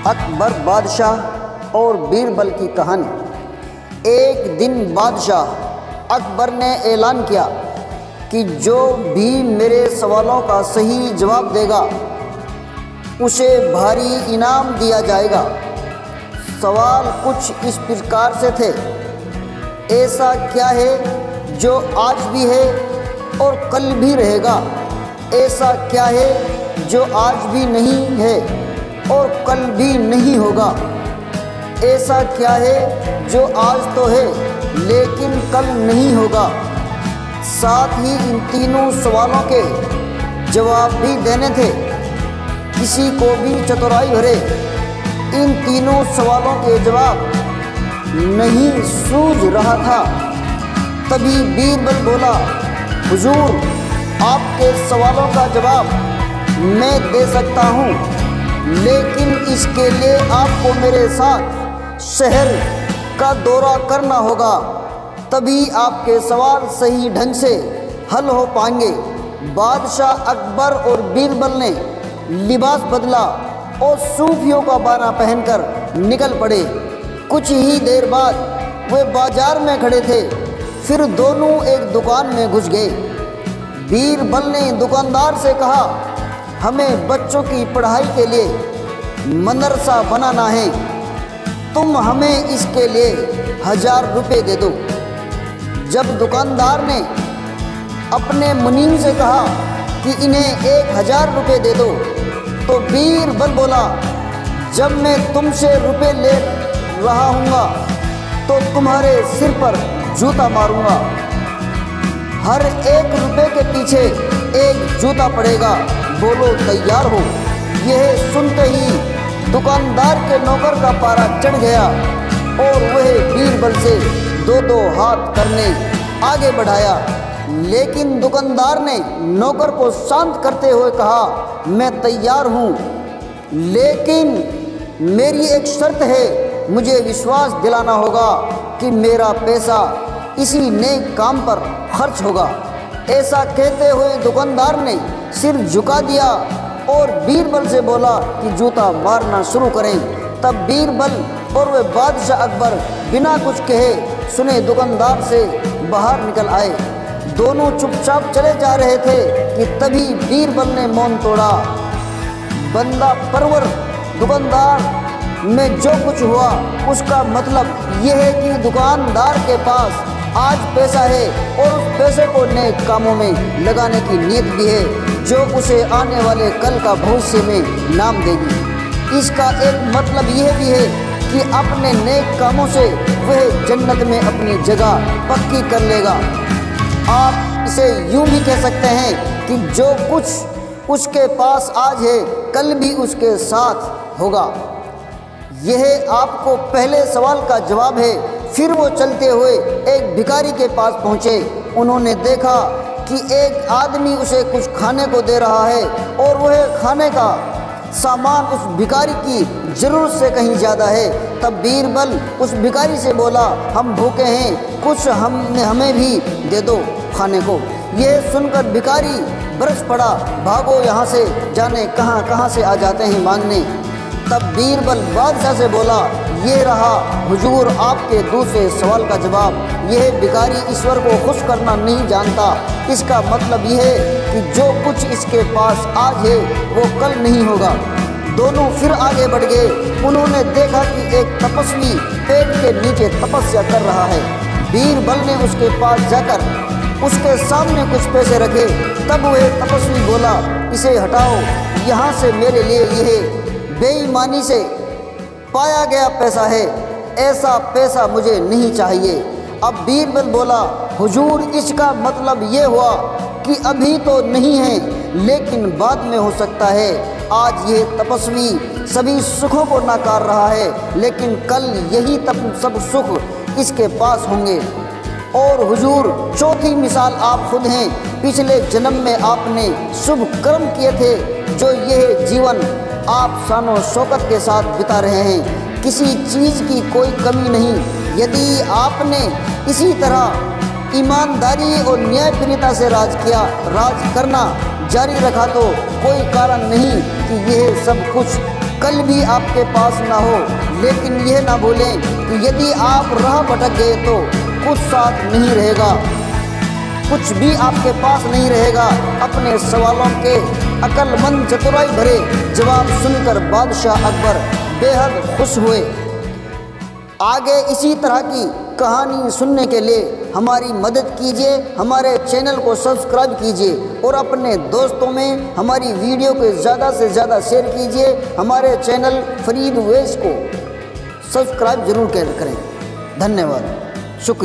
अकबर बादशाह और बीरबल की कहानी। एक दिन बादशाह अकबर ने ऐलान किया कि जो भी मेरे सवालों का सही जवाब देगा उसे भारी इनाम दिया जाएगा। सवाल कुछ इस प्रकार से थे, ऐसा क्या है जो आज भी है और कल भी रहेगा? ऐसा क्या है जो आज भी नहीं है और कल भी नहीं होगा? ऐसा क्या है जो आज तो है लेकिन कल नहीं होगा? साथ ही इन तीनों सवालों के जवाब भी देने थे। किसी को भी चतुराई भरे इन तीनों सवालों के जवाब नहीं सूझ रहा था। तभी बीरबल बोला, हुजूर, आपके सवालों का जवाब मैं दे सकता हूँ, लेकिन इसके लिए आपको मेरे साथ शहर का दौरा करना होगा, तभी आपके सवाल सही ढंग से हल हो पाएंगे। बादशाह अकबर और बीरबल ने लिबास बदला और सूफियों का बाना पहनकर निकल पड़े। कुछ ही देर बाद वे बाजार में खड़े थे। फिर दोनों एक दुकान में घुस गए। बीरबल ने दुकानदार से कहा, हमें बच्चों की पढ़ाई के लिए मदरसा बनाना है, तुम हमें इसके लिए 1000 रुपये दे दो। जब दुकानदार ने अपने मुनीम से कहा कि इन्हें 1000 रुपये दे दो, तो बीरबल बोला, जब मैं तुमसे रुपये ले रहा हूँगा तो तुम्हारे सिर पर जूता मारूंगा। हर 1 रुपये के पीछे 1 जूता पड़ेगा, बोलो तैयार हो? यह सुनते ही दुकानदार के नौकर का पारा चढ़ गया और वह बीरबल से 2-2 हाथ करने आगे बढ़ाया। लेकिन दुकानदार ने नौकर को शांत करते हुए कहा, मैं तैयार हूँ, लेकिन मेरी एक शर्त है, मुझे विश्वास दिलाना होगा कि मेरा पैसा इसी नेक काम पर खर्च होगा। ऐसा कहते हुए दुकानदार ने सिर झुका दिया और बीरबल से बोला कि जूता मारना शुरू करें। तब बीरबल और वे बादशाह अकबर बिना कुछ कहे सुने दुकानदार से बाहर निकल आए। दोनों चुपचाप चले जा रहे थे कि तभी बीरबल ने मौन तोड़ा। बंदा परवर दुकानदार में जो कुछ हुआ उसका मतलब यह है कि दुकानदार के पास आज पैसा है और उस पैसे को नेक कामों में लगाने की नीयत भी है, जो उसे आने वाले कल का भविष्य में नाम देगी। इसका एक मतलब यह भी है कि अपने नेक कामों से वह जन्नत में अपनी जगह पक्की कर लेगा। आप इसे यूं भी कह सकते हैं कि जो कुछ उसके पास आज है कल भी उसके साथ होगा। यह आपको पहले सवाल का जवाब है। फिर वो चलते हुए एक भिखारी के पास पहुँचे। उन्होंने देखा कि एक आदमी उसे कुछ खाने को दे रहा है और वह खाने का सामान उस भिखारी की ज़रूरत से कहीं ज़्यादा है। तब बीरबल उस भिखारी से बोला, हम भूखे हैं, कुछ हमें भी दे दो खाने को। यह सुनकर भिखारी बरस पड़ा, भागो यहाँ से, जाने कहाँ कहाँ से आ जाते हैं मांगने। तब बीरबल बादशाह से बोला, ये रहा हुजूर आपके दूसरे सवाल का जवाब। यह भिखारी ईश्वर को खुश करना नहीं जानता। इसका मतलब यह है कि जो कुछ इसके पास आज है वो कल नहीं होगा। दोनों फिर आगे बढ़ गए। उन्होंने देखा कि एक तपस्वी पेड़ के नीचे तपस्या कर रहा है। बीरबल ने उसके पास जाकर उसके सामने कुछ पैसे रखे। तब वह तपस्वी बोला, इसे हटाओ यहाँ से, मेरे लिए यह बेईमानी से पाया गया पैसा है, ऐसा पैसा मुझे नहीं चाहिए। अब बीरबल बोला, हुजूर, इसका मतलब ये हुआ कि अभी तो नहीं है लेकिन बाद में हो सकता है। आज ये तपस्वी सभी सुखों को नकार रहा है, लेकिन कल यही सब सुख इसके पास होंगे। और हुजूर, चौथी मिसाल आप खुद हैं। पिछले जन्म में आपने शुभ कर्म किए थे, जो यह जीवन आप शानो शौकत के साथ बिता रहे हैं। किसी चीज़ की कोई कमी नहीं। यदि आपने इसी तरह ईमानदारी और न्यायप्रियता से राज करना जारी रखा तो कोई कारण नहीं कि यह सब कुछ कल भी आपके पास ना हो। लेकिन यह ना भूलें कि यदि आप राह भटक गए तो कुछ साथ नहीं रहेगा, कुछ भी आपके पास नहीं रहेगा। अपने सवालों के अक्लमंद चतुराई भरे जवाब सुनकर बादशाह अकबर बेहद खुश हुए। आगे इसी तरह की कहानी सुनने के लिए हमारी मदद कीजिए, हमारे चैनल को सब्सक्राइब कीजिए और अपने दोस्तों में हमारी वीडियो को ज़्यादा से ज़्यादा शेयर कीजिए। हमारे चैनल फरीद उवैस को सब्सक्राइब जरूर करें। धन्यवाद, शुक्रिया।